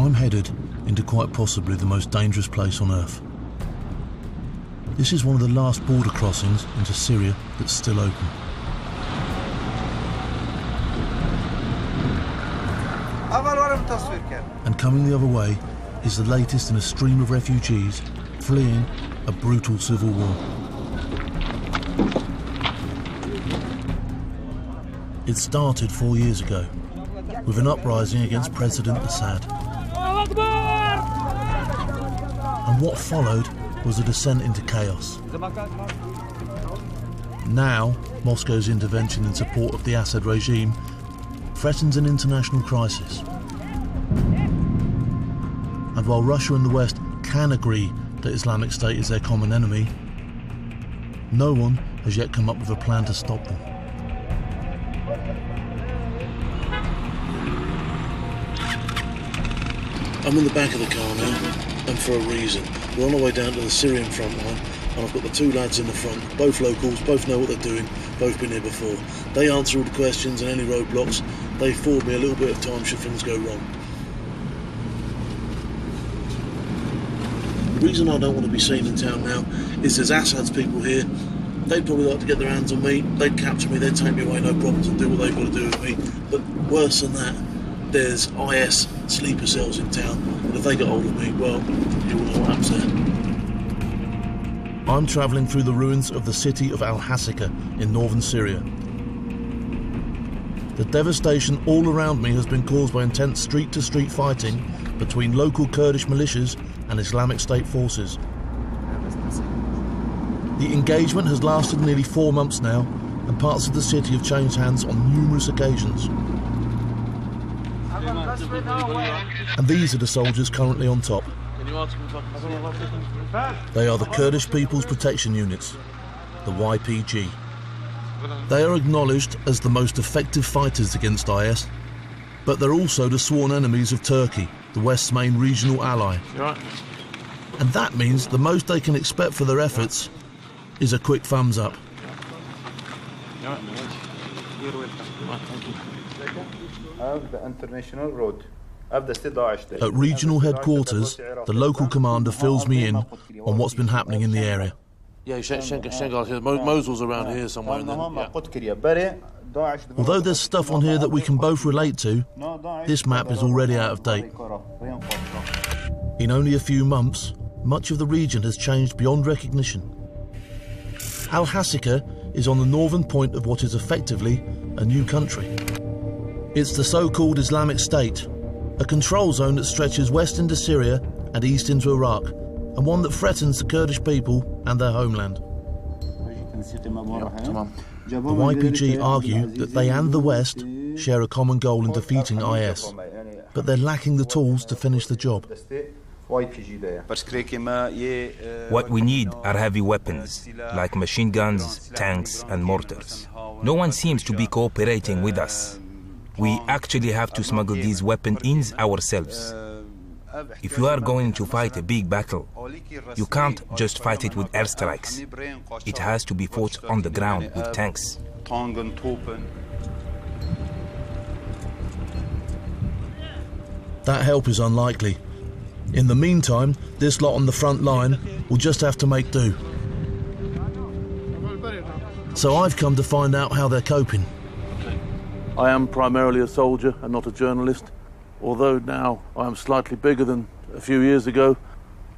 I'm headed into quite possibly the most dangerous place on earth. This is one of the last border crossings into Syria that's still open. And coming the other way is the latest in a stream of refugees fleeing a brutal civil war. It started 4 years ago with an uprising against President Assad. And what followed was a descent into chaos. Now, Moscow's intervention in support of the Assad regime threatens an international crisis. And while Russia and the West can agree that Islamic State is their common enemy, no one has yet come up with a plan to stop them. I'm in the back of the car now, and for a reason. We're on our way down to the Syrian front line, and I've got the two lads in the front, both locals, both know what they're doing, both been here before. They answer all the questions and any roadblocks. They afford me a little bit of time should things go wrong. The reason I don't want to be seen in town now is there's Assad's people here. They'd probably like to get their hands on me, they'd capture me, they'd take me away, no problems, and do what they've got to do with me. But worse than that, there's IS sleeper cells in town, and if they get hold of me, well, you will know what happens there. I'm travelling through the ruins of the city of Al-Hasika in northern Syria. The devastation all around me has been caused by intense street-to-street fighting between local Kurdish militias and Islamic State forces. The engagement has lasted nearly 4 months now, and parts of the city have changed hands on numerous occasions. And these are the soldiers currently on top. They are the Kurdish People's Protection Units, the YPG. They are acknowledged as the most effective fighters against IS, but they're also the sworn enemies of Turkey, the West's main regional ally. And that means the most they can expect for their efforts is a quick thumbs up. The international road. At regional headquarters, the local commander fills me in on what's been happening in the area. Yeah, Mosul's around here somewhere. Yeah. Although there's stuff on here that we can both relate to, this map is already out of date. In only a few months, much of the region has changed beyond recognition. Al-Hasika is on the northern point of what is effectively a new country. It's the so-called Islamic State, a control zone that stretches west into Syria and east into Iraq, and one that threatens the Kurdish people and their homeland. The YPG argue that they and the West share a common goal in defeating IS, but they're lacking the tools to finish the job. What we need are heavy weapons, like machine guns, tanks and mortars. No one seems to be cooperating with us. We actually have to smuggle these weapons ourselves. If you are going to fight a big battle, you can't just fight it with airstrikes. It has to be fought on the ground with tanks. That help is unlikely. In the meantime, this lot on the front line will just have to make do. So I've come to find out how they're coping. I am primarily a soldier and not a journalist. Although now I am slightly bigger than a few years ago,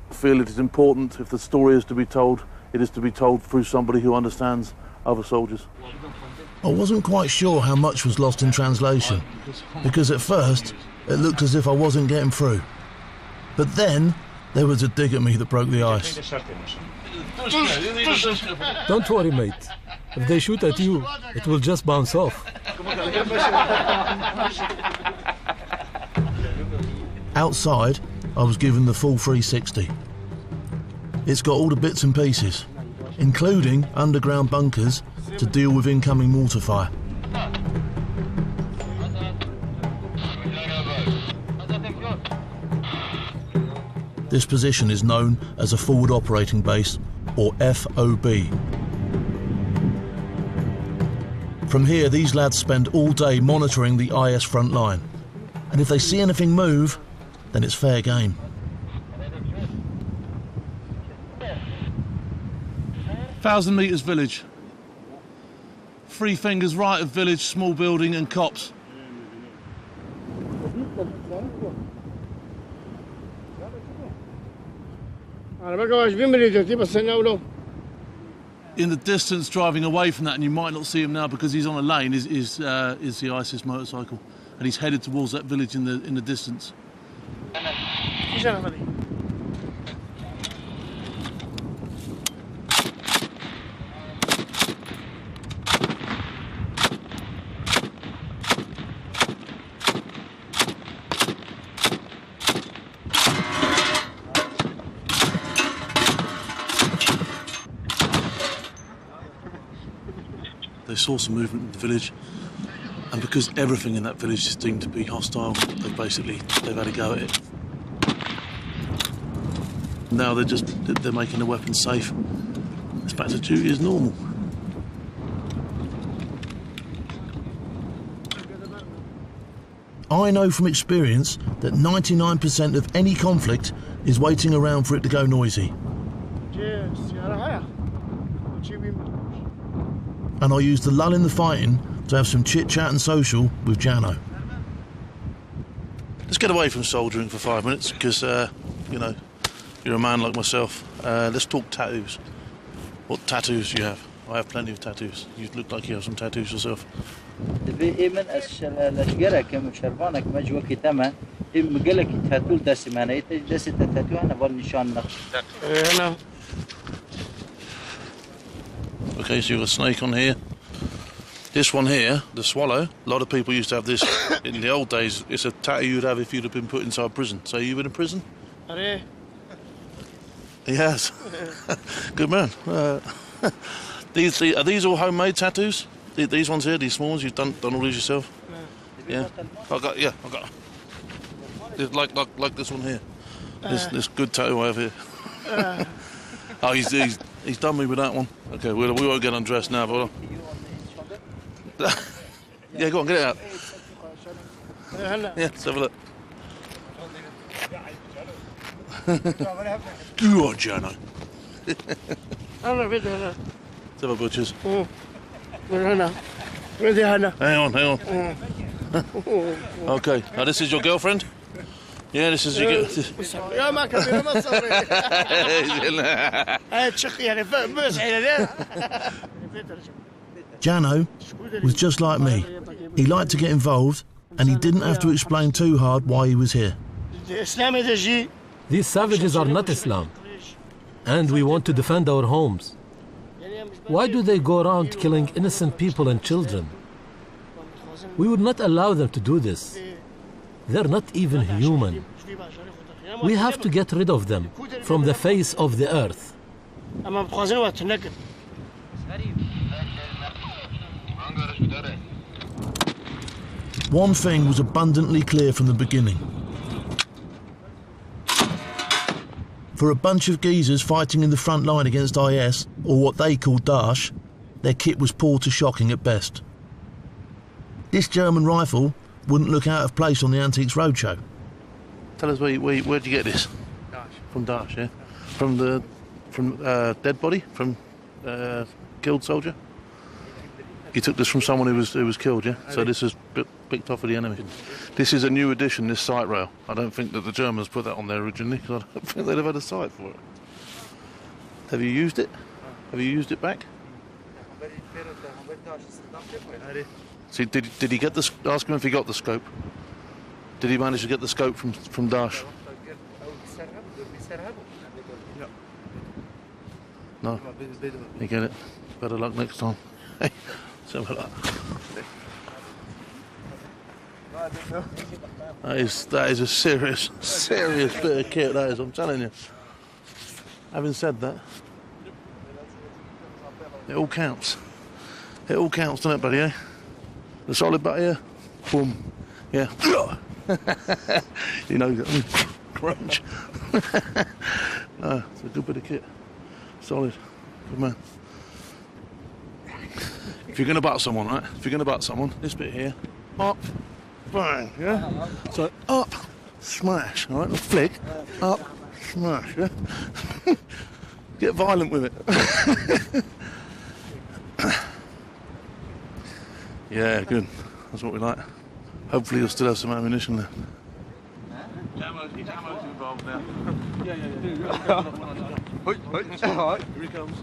I feel it is important, if the story is to be told, it is to be told through somebody who understands other soldiers. I wasn't quite sure how much was lost in translation, because at first it looked as if I wasn't getting through. But then there was a dig at me that broke the ice. Don't worry, mate. If they shoot at you, it will just bounce off. Outside, I was given the full 360. It's got all the bits and pieces, including underground bunkers to deal with incoming mortar fire. This position is known as a forward operating base, or FOB. From here, these lads spend all day monitoring the IS front line. And if they see anything move, then it's fair game. Thousand Metres village. 3 fingers right of village, small building and cops. In the distance, driving away from that, and you might not see him now because he's on a lane, is the ISIS motorcycle, and he's headed towards that village in the distance. They saw some movement in the village, and because everything in that village is deemed to be hostile, they've had a go at it. Now they're making the weapons safe. It's back to duty as normal. I know from experience that 99% of any conflict is waiting around for it to go noisy. And I use the lull in the fighting to have some chit-chat and social with Jano. Let's get away from soldiering for 5 minutes, because, you know, you're a man like myself. Let's talk tattoos. What tattoos do you have? I have plenty of tattoos. You look like you have some tattoos yourself. Okay, so you've got a snake on here. This one here, the swallow, a lot of people used to have this in the old days. It's a tattoo you'd have if you'd have been put inside prison. So you've been in prison? He has. Good man. Are these all homemade tattoos? These ones here, these small ones, you've done all these yourself? Yeah. I got. Like this one here. This good tattoo I have here. Oh, he's done me with that one. Okay, we won't get undressed now, but yeah, go on, get it out. Yeah, let's have a look. Go on, Jano. Let's have a butcher's. Hang on. Okay, now this is your girlfriend? Yeah, this is your Jano was just like me. He liked to get involved, and he didn't have to explain too hard why he was here. These savages are not Islam, and we want to defend our homes. Why do they go around killing innocent people and children? We would not allow them to do this. They're not even human. We have to get rid of them from the face of the earth. One thing was abundantly clear from the beginning. For a bunch of geezers fighting in the front line against IS, or what they call Daesh, their kit was poor to shocking at best. This German rifle wouldn't look out of place on the Antiques Roadshow. Tell us where'd you get this? Daesh. From Daesh, yeah? From dead body? From killed soldier? You took this from someone who was killed, yeah? So this is picked off of the enemy. This is a new addition, this sight rail. I don't think that the Germans put that on there originally, because I don't think they'd have had a sight for it. Have you used it? Have you used it back? See, did he get the? Ask him if he got the scope. Did he manage to get the scope from Daesh? No. You get it. Better luck next time. Hey, let's have a look. That is a serious bit of kit. That is. I'm telling you. Having said that, it all counts. It all counts, doesn't it, buddy? Eh? The solid butt here, boom, yeah. You know, crunch. No, it's a good bit of kit. Solid, good man. If you're going to butt someone, right? If you're going to butt someone, this bit here, up, bang, yeah. So up, smash, all right? A flick, up, smash, yeah? Get violent with it. Yeah, good. That's what we like. Hopefully you'll still have some ammunition left. Ammo's involved now. Yeah. Here he comes.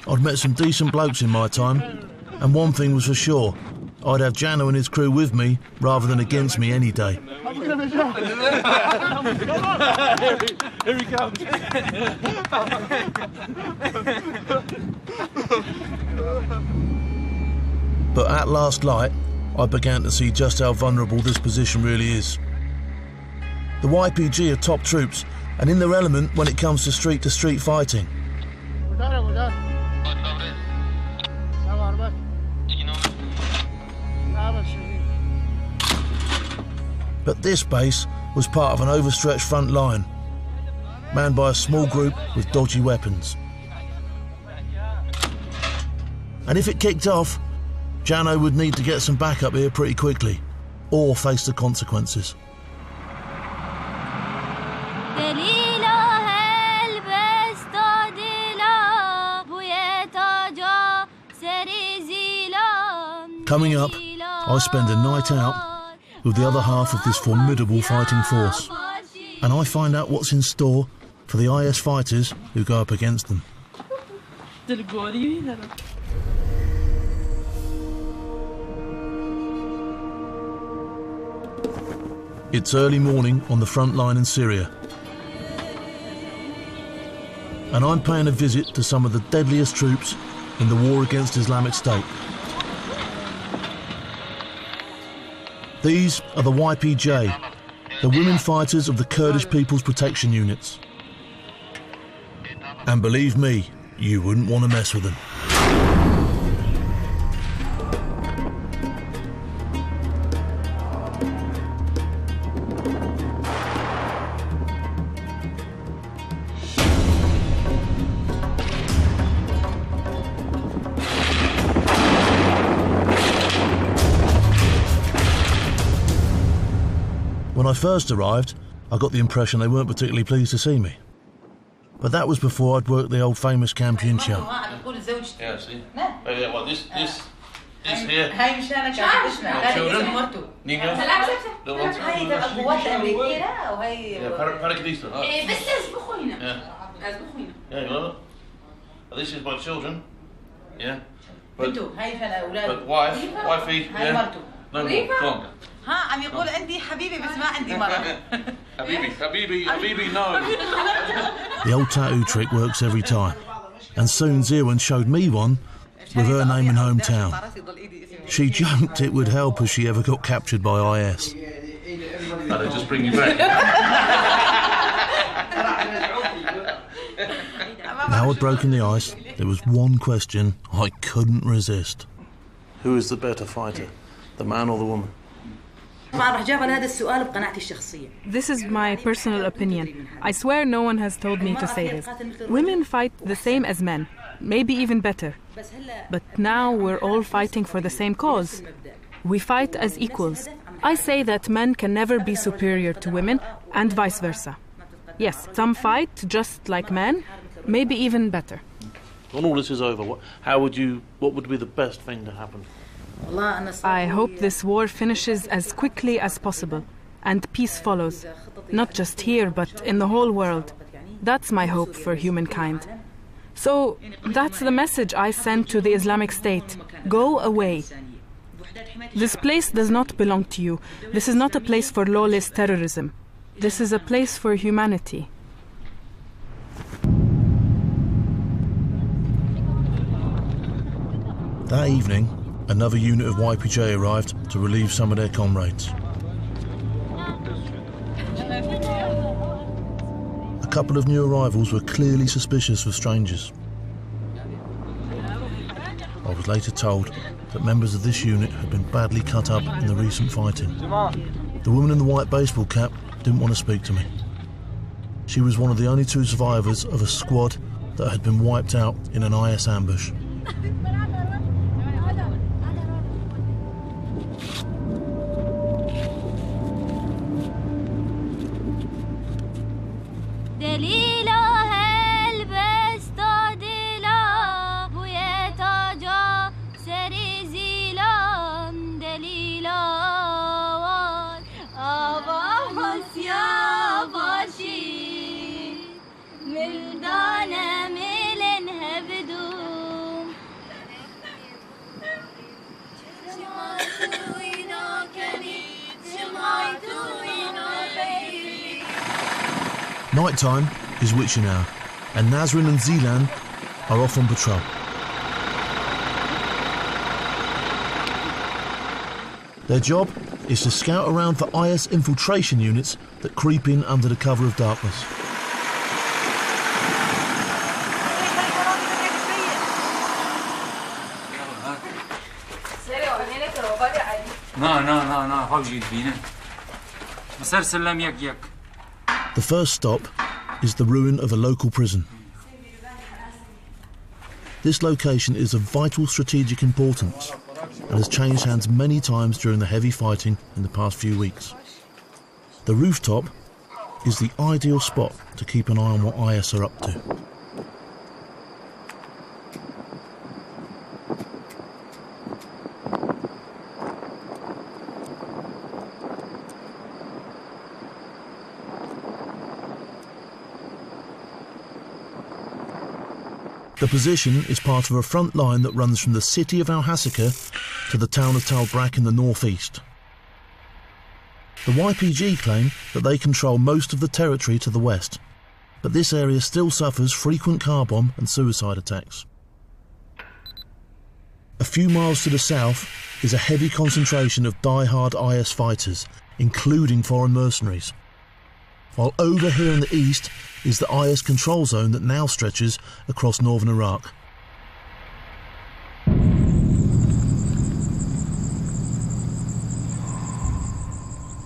I'd met some decent blokes in my time, and one thing was for sure, I'd have Jano and his crew with me rather than against me any day. Here he comes. But at last light, I began to see just how vulnerable this position really is. The YPG are top troops and in their element when it comes to street fighting. But this base was part of an overstretched front line, manned by a small group with dodgy weapons. And if it kicked off, Jano would need to get some backup here pretty quickly, or face the consequences. Coming up, I spend a night out with the other half of this formidable fighting force, and I find out what's in store for the IS fighters who go up against them. It's early morning on the front line in Syria, and I'm paying a visit to some of the deadliest troops in the war against Islamic State. These are the YPJ, the women fighters of the Kurdish People's Protection Units. And believe me, you wouldn't want to mess with them. When I first arrived, I got the impression they weren't particularly pleased to see me. But that was before I'd worked the old famous Campion show. Yeah, see? Well, this here. Children. Niños. Little ones. Paracaidista. Yeah, you love it? This is my children. Yeah. But wifey, yeah. No more. Go on. عم يقول عندي حبيبي بس ما عندي مرة. حبيبي, no. The old tattoo trick works every time, and soon Zirwan showed me one with her name and hometown. She joked it would help if she ever got captured by IS. They just bring you back. Now I'd broken the ice, there was one question I couldn't resist. Who is the better fighter, the man or the woman? This is my personal opinion. I swear no one has told me to say this. Women fight the same as men, maybe even better. But now we're all fighting for the same cause. We fight as equals. I say that men can never be superior to women, and vice versa. Yes, some fight just like men, maybe even better. When all this is over, what would be the best thing to happen? I hope this war finishes as quickly as possible and peace follows, not just here but in the whole world. That's my hope for humankind. So that's the message I send to the Islamic State. Go away. This place does not belong to you. This is not a place for lawless terrorism. This is a place for humanity. That evening, another unit of YPJ arrived to relieve some of their comrades. A couple of new arrivals were clearly suspicious of strangers. I was later told that members of this unit had been badly cut up in the recent fighting. The woman in the white baseball cap didn't want to speak to me. She was one of the only two survivors of a squad that had been wiped out in an IS ambush. Nighttime is witching hour, and Nazrin and Zilan are off on patrol. Their job is to scout around for IS infiltration units that creep in under the cover of darkness. The first stop is the ruin of a local prison. This location is of vital strategic importance and has changed hands many times during the heavy fighting in the past few weeks. The rooftop is the ideal spot to keep an eye on what IS are up to. The position is part of a front line that runs from the city of Al-Hasaka to the town of Talbrak in the northeast. The YPG claim that they control most of the territory to the west, but this area still suffers frequent car bomb and suicide attacks. A few miles to the south is a heavy concentration of die-hard IS fighters, including foreign mercenaries. While over here in the east is the IS control zone that now stretches across northern Iraq.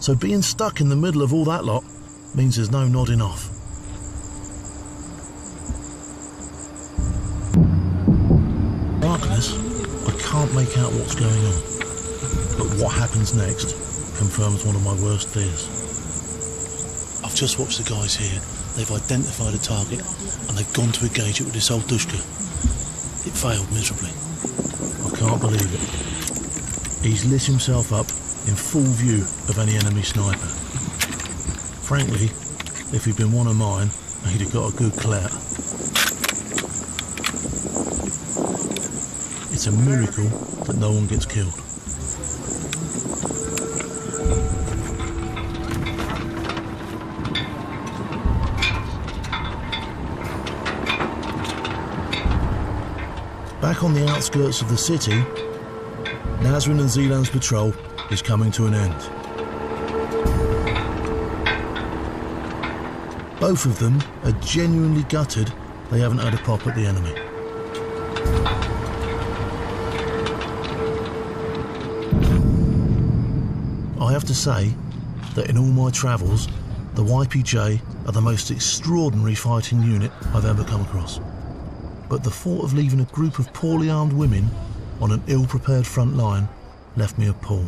So being stuck in the middle of all that lot means there's no nodding off. Darkness, I can't make out what's going on, but what happens next confirms one of my worst fears. I've just watched the guys here. They've identified a target and they've gone to engage it with this old Dushka. It failed miserably. I can't believe it. He's lit himself up in full view of any enemy sniper. Frankly, if he'd been one of mine, he'd have got a good clout. It's a miracle that no one gets killed. Back on the outskirts of the city, Nazrin and Zilan's patrol is coming to an end. Both of them are genuinely gutted they haven't had a pop at the enemy. I have to say that in all my travels, the YPJ are the most extraordinary fighting unit I've ever come across. But the thought of leaving a group of poorly armed women on an ill-prepared front line left me appalled.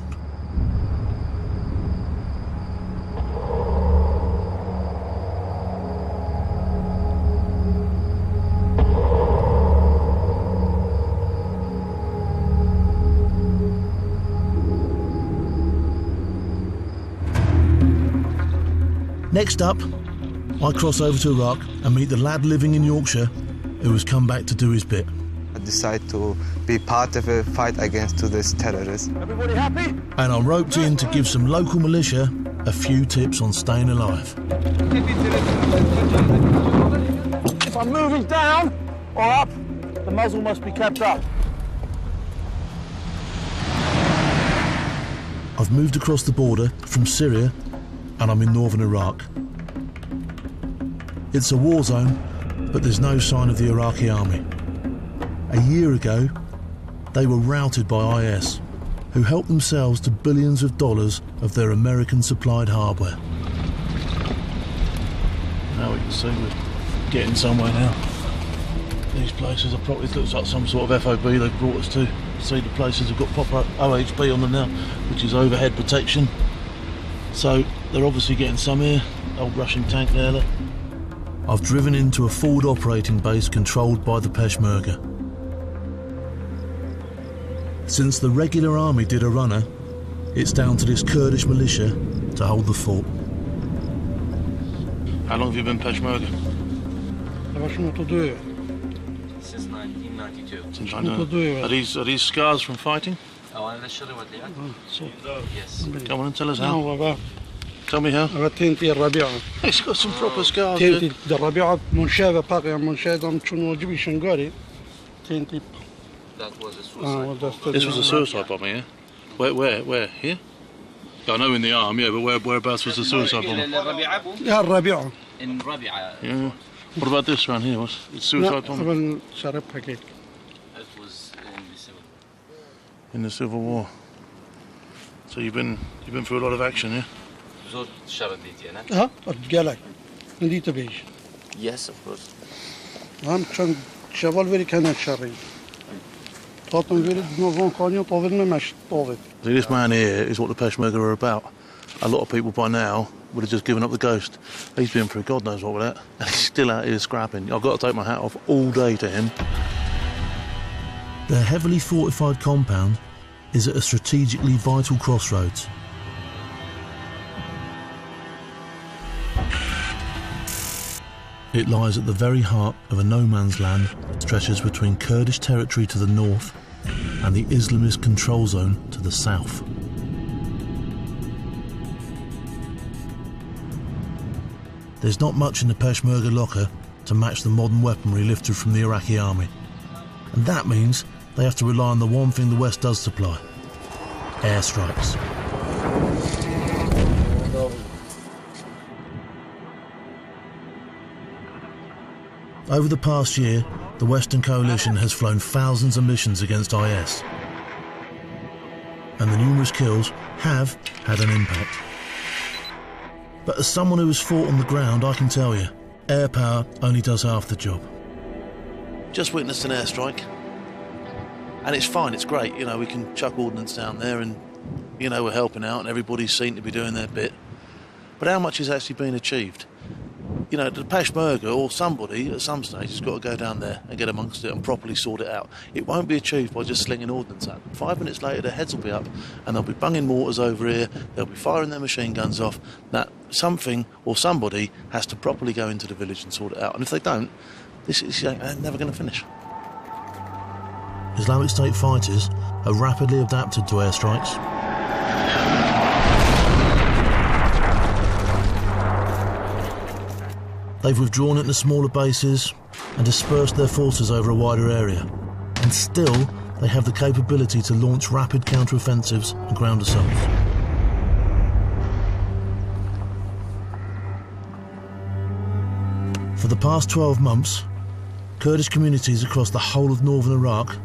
Next up, I cross over to Iraq and meet the lad living in Yorkshire who has come back to do his bit. I decide to be part of a fight against this terrorists. Everybody happy? And I'm roped in to give some local militia a few tips on staying alive. If I'm moving down or up, the muzzle must be kept up. I've moved across the border from Syria and I'm in northern Iraq. It's a war zone, but there's no sign of the Iraqi army. A year ago, they were routed by IS, who helped themselves to billions of dollars of their American-supplied hardware. Now we can see we're getting somewhere now. These places are probably, it looks like some sort of FOB they've brought us to. See, the places have got proper OHB on them now, which is overhead protection. So they're obviously getting some here. Old Russian tank there, look. I've driven into a forward operating base controlled by the Peshmerga. Since the regular army did a runner, it's down to this Kurdish militia to hold the fort. How long have you been Peshmerga? Since 1992. Are these scars from fighting? Yes. Come on and tell us how. Tell me how. تنتي الربيعة. It's got some proper scars. تنتي الربيعة منشابة باقية منشابة شنو جبي شنقاري. تنتي. That was a suicide. This was a suicide bombing, yeah? Where? Here? Yeah, I know in the arm, yeah, but whereabouts was the suicide bombing? يا الربيعة. In Rabi'a. Yeah. What about this around here? What's it's suicide bombing? قبل شربها كيك. It was In the Civil War. So you've been through a lot of action, yeah? زود الشرط ديتي أنا. ها رجالك. ندي تبيش. Yes, of course. هم كان شغال ولی كان شري. طاطن ولی نظام قانون طاولنا مش طاول. See, this man here is what the Peshmerga are about. A lot of people by now would have just given up the ghost. He's been through God knows what with that, and he's still out here scrapping. I've got to take my hat off all day to him. Their heavily fortified compound is at a strategically vital crossroads. It lies at the very heart of a no-man's land that stretches between Kurdish territory to the north and the Islamist control zone to the south. There's not much in the Peshmerga locker to match the modern weaponry lifted from the Iraqi army. And that means they have to rely on the one thing the West does supply: airstrikes. Over the past year, the Western coalition has flown thousands of missions against IS. And the numerous kills have had an impact. But as someone who has fought on the ground, I can tell you, air power only does half the job. Just witnessed an airstrike. And it's fine, it's great, you know, we can chuck ordnance down there and, you know, we're helping out and everybody's seen to be doing their bit. But how much is actually being achieved? You know, the Peshmerga or somebody at some stage has got to go down there and get amongst it and properly sort it out. It won't be achieved by just slinging ordnance at them. 5 minutes later, their heads will be up and they'll be bunging mortars over here, they'll be firing their machine guns off. That something or somebody has to properly go into the village and sort it out. And if they don't, this is never going to finish. Islamic State fighters have rapidly adapted to airstrikes. They've withdrawn into smaller bases and dispersed their forces over a wider area. And still, they have the capability to launch rapid counter-offensives and ground assaults. For the past 12 months, Kurdish communities across the whole of northern Iraq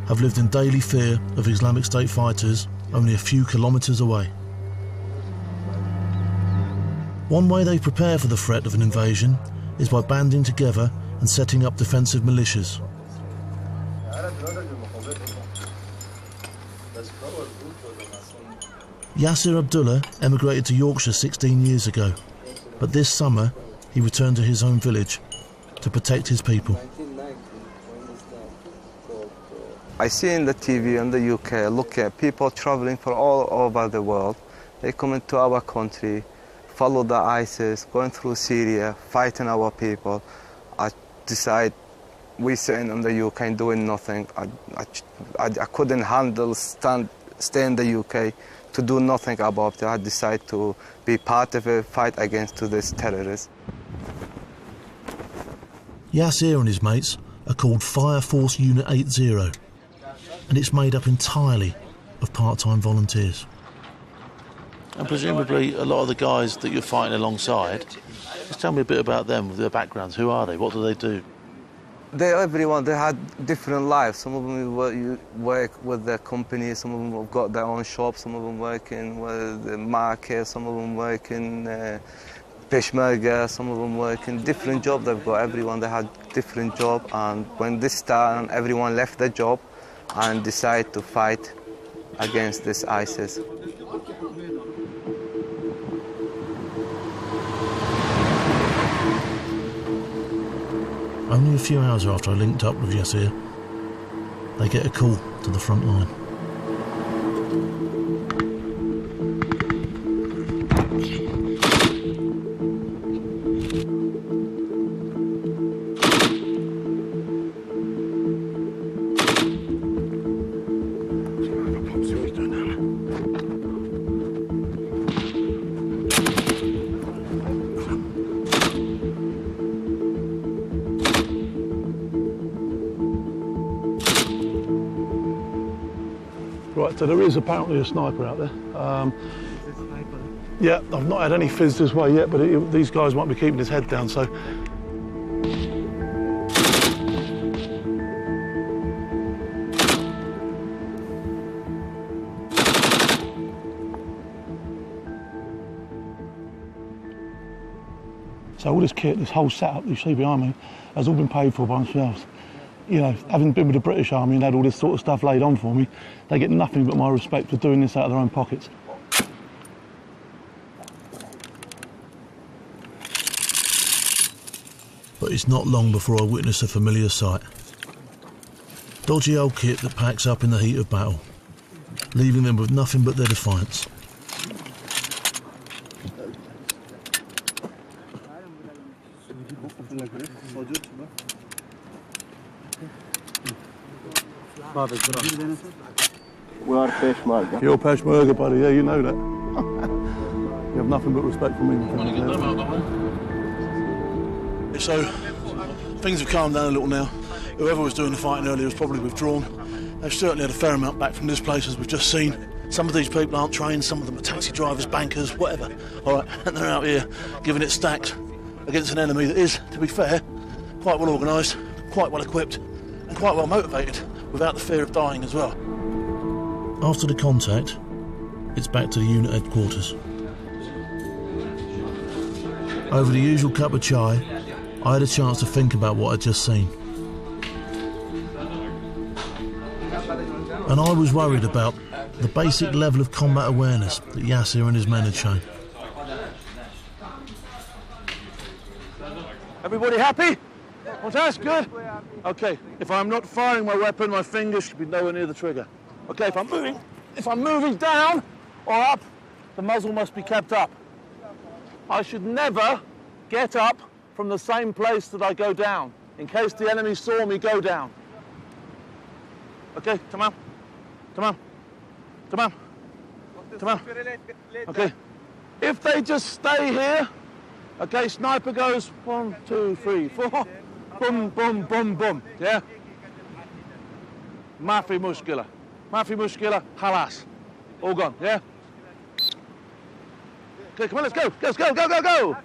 have lived in daily fear of Islamic State fighters only a few kilometres away. One way they prepare for the threat of an invasion is by banding together and setting up defensive militias. Yasser Abdullah emigrated to Yorkshire 16 years ago, but this summer he returned to his own village to protect his people. I see in the TV in the UK, look at people traveling from all over the world. They come into our country, follow the ISIS, going through Syria, fighting our people. I decide we sitting in the UK doing nothing. I couldn't handle stay in the UK to do nothing about it. I decided to be part of a fight against this terrorists. Yasser and his mates are called Fire Force Unit 80, and it's made up entirely of part-time volunteers. And presumably a lot of the guys that you're fighting alongside, just tell me a bit about them, their backgrounds. Who are they? What do they do? Everyone, they had different lives. Some of them work with the company, some of them have got their own shop, some of them working with the market, some of them working Peshmerga, some of them working different jobs they've got. Everyone, they had different job, and when this started, everyone left their job and decided to fight against this ISIS. Only a few hours after I linked up with Yasser, they get a call to the front line. Right, so there is apparently a sniper out there. Yeah, I've not had any fizz this way yet, but these guys might be keeping his head down, so... So all this kit, this whole setup you see behind me, has all been paid for by themselves. You know, having been with the British Army and had all this sort of stuff laid on for me, they get nothing but my respect for doing this out of their own pockets. But it's not long before I witness a familiar sight. Dodgy old kit that packs up in the heat of battle, leaving them with nothing but their defiance. We are Peshmerga. You're Peshmerga, buddy, yeah, you know that. You have nothing but respect for me. So, things have calmed down a little now. Whoever was doing the fighting earlier was probably withdrawn. They've certainly had a fair amount back from this place, as we've just seen. Some of these people aren't trained, some of them are taxi drivers, bankers, whatever. All right, and they're out here giving it stacks against an enemy that is, to be fair, quite well organised, quite well equipped, and quite well motivated, without the fear of dying as well. After the contact, it's back to the unit headquarters. Over the usual cup of chai, I had a chance to think about what I'd just seen. And I was worried about the basic level of combat awareness that Yasser and his men had shown. Everybody happy? Well, that's good. Okay, if I'm not firing my weapon, my fingers should be nowhere near the trigger. Okay, if I'm moving down or up, the muzzle must be kept up. I should never get up from the same place that I go down, in case the enemy saw me go down. Okay, tamam. Tamam. Tamam. Tamam. Okay. If they just stay here, okay, sniper goes 1, 2, 3, 4, boom, boom, boom, boom, yeah? Mafi mushkila. Mafi mushkila, halas. All gone, yeah? Okay, come on, let's go. Let's go, go, go, go.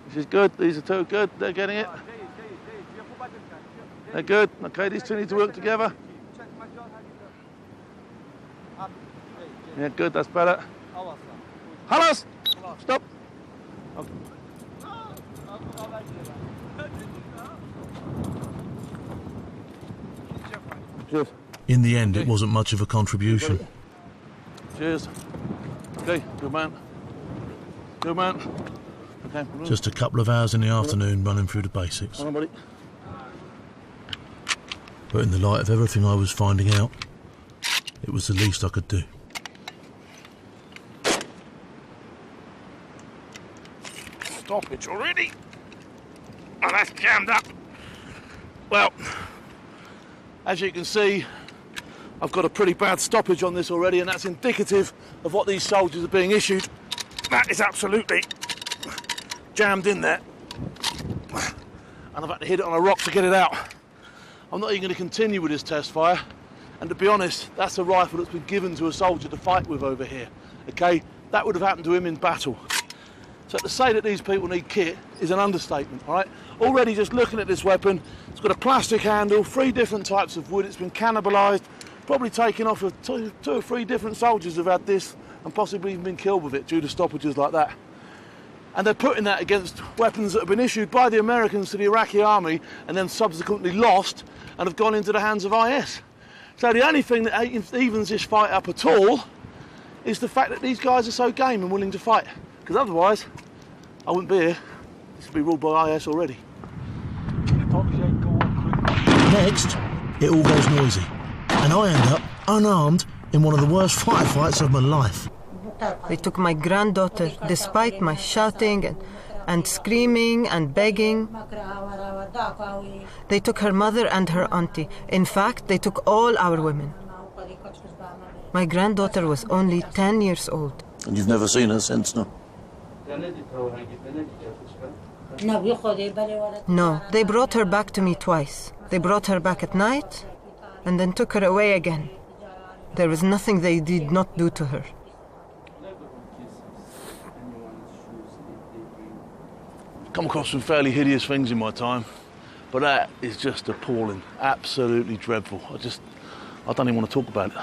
This is good. These are two good. They're getting it. They're good. Okay, these two need to work together. Yeah, good. That's better. Halas! Stop. Okay. Cheers. In the end, it wasn't much of a contribution. Cheers. Okay, good man. Good man. Okay. Just a couple of hours in the afternoon running through the basics. Come on, buddy. But in the light of everything I was finding out, it was the least I could do. Stoppage already? Oh, that's jammed up. Well, as you can see, I've got a pretty bad stoppage on this already, and that's indicative of what these soldiers are being issued. That is absolutely jammed in there. And I've had to hit it on a rock to get it out. I'm not even going to continue with this test fire. And to be honest, that's a rifle that's been given to a soldier to fight with over here. Okay? That would have happened to him in battle. So to say that these people need kit is an understatement, all right? Already just looking at this weapon, it's got a plastic handle, 3 different types of wood, it's been cannibalised, probably taken off of 2 or 3 different soldiers have had this and possibly even been killed with it due to stoppages like that. And they're putting that against weapons that have been issued by the Americans to the Iraqi army and then subsequently lost and have gone into the hands of IS. So the only thing that evens this fight up at all is the fact that these guys are so game and willing to fight. Because otherwise, I wouldn't be here. This would be ruled by IS already. Next, it all goes noisy, and I end up unarmed in one of the worst firefights of my life. They took my granddaughter, despite my shouting and screaming and begging. They took her mother and her auntie. In fact, they took all our women. My granddaughter was only 10 years old. And you've never seen her since, no? No, they brought her back to me twice. They brought her back at night and then took her away again. There was nothing they did not do to her. Come across some fairly hideous things in my time, but that is just appalling, absolutely dreadful. I don't even want to talk about it.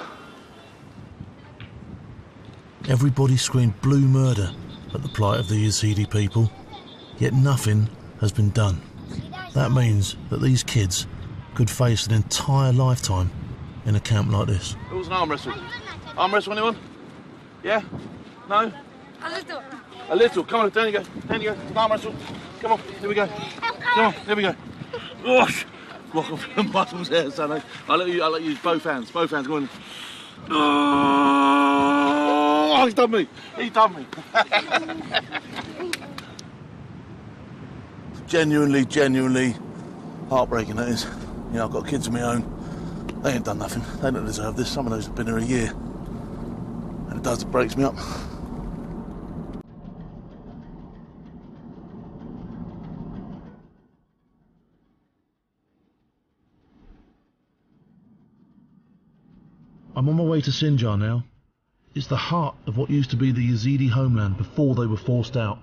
Everybody screamed blue murder at the plight of the Yazidi people, yet nothing has been done. That means that these kids could face an entire lifetime in a camp like this. Who was an arm wrestle? Arm wrestle, anyone? Yeah? No? A little. A little. Come on, down you go. Down you go. Arm wrestle. Come on, here we go. Come on, here we go. Whoosh! Walk off the muscles there, son. I'll let you use both hands. Both hands, go on. Oh, he's done me. He's done me. Genuinely heartbreaking, that is. You know, I've got kids of my own. They ain't done nothing. They don't deserve this. Some of those have been here a year. And it breaks me up. I'm on my way to Sinjar now. It's the heart of what used to be the Yazidi homeland before they were forced out.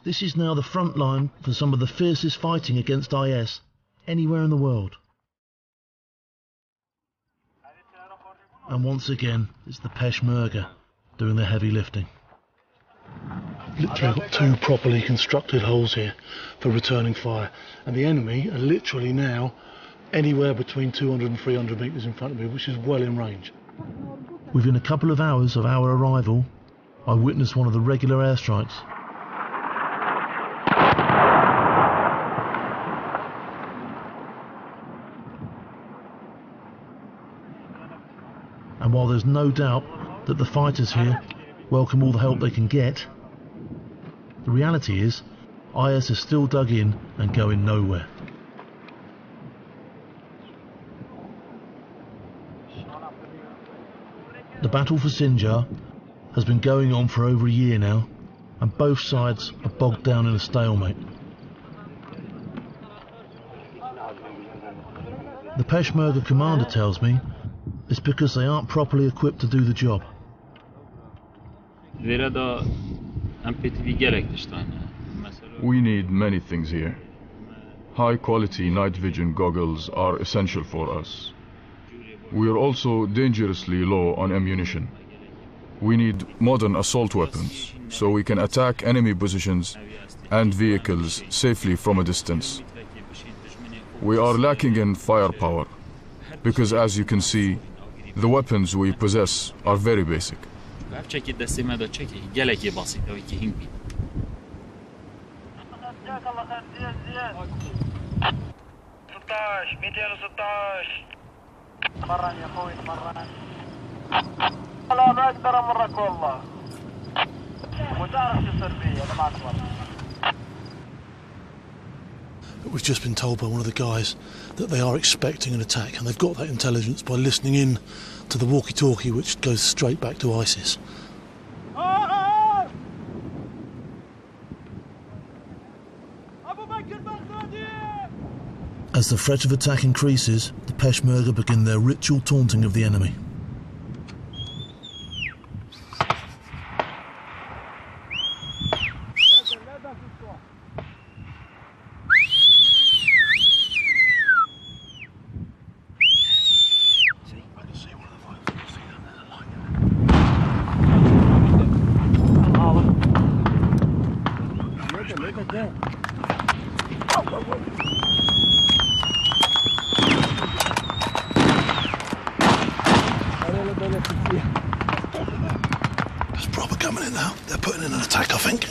This is now the front line for some of the fiercest fighting against IS anywhere in the world. And once again, it's the Peshmerga doing the heavy lifting. Literally got two properly constructed holes here for returning fire, and the enemy are literally now anywhere between 200 and 300 metres in front of me, which is well in range. Within a couple of hours of our arrival, I witnessed one of the regular airstrikes. And while there's no doubt that the fighters here welcome all the help they can get, the reality is IS is still dug in and going nowhere. The battle for Sinjar has been going on for over a year now, and both sides are bogged down in a stalemate. The Peshmerga commander tells me it's because they aren't properly equipped to do the job. We need many things here. High-quality night vision goggles are essential for us. We are also dangerously low on ammunition. We need modern assault weapons, so we can attack enemy positions and vehicles safely from a distance. We are lacking in firepower, because as you can see, the weapons we possess are very basic. We've just been told by one of the guys that they are expecting an attack, and they've got that intelligence by listening in to the walkie-talkie, which goes straight back to ISIS. As the threat of attack increases, the Peshmerga begin their ritual taunting of the enemy. It's proper coming in now. They're putting in an attack, I think.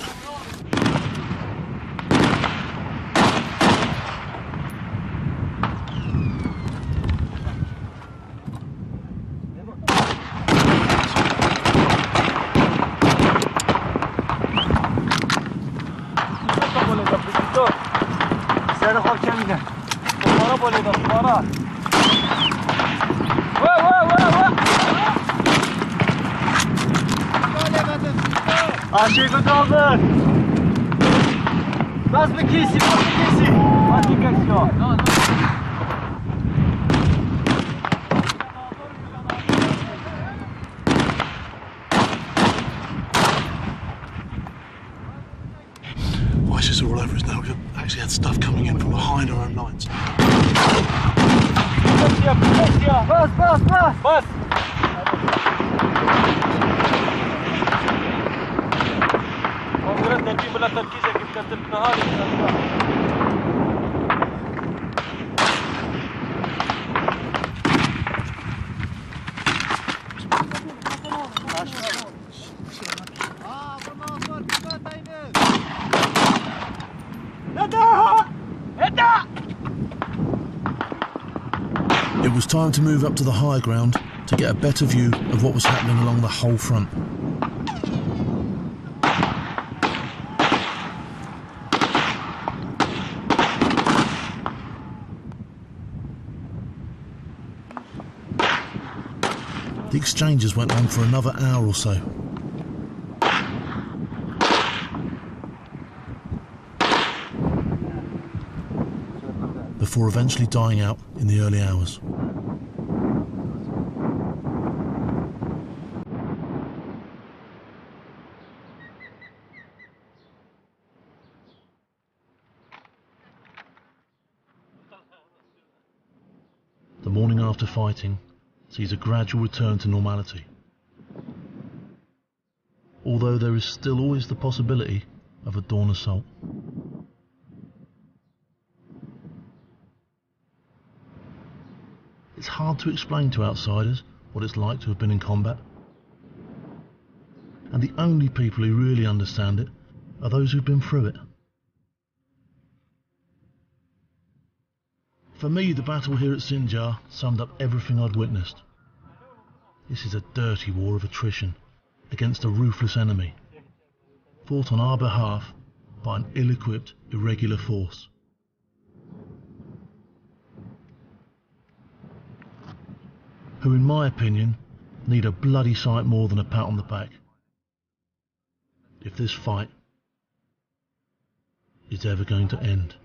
ISIS are all over us now. We've actually had stuff coming in from behind our own lines. It was time to move up to the high ground to get a better view of what was happening along the whole front. The exchanges went on for another hour or so. Before eventually dying out in the early hours. The morning after fighting sees a gradual return to normality. Although there is still always the possibility of a dawn assault. It's hard to explain to outsiders what it's like to have been in combat. And the only people who really understand it are those who've been through it. For me, the battle here at Sinjar summed up everything I'd witnessed. This is a dirty war of attrition against a ruthless enemy, fought on our behalf by an ill-equipped, irregular force. Who, in my opinion, need a bloody sight more than a pat on the back. If this fight is ever going to end.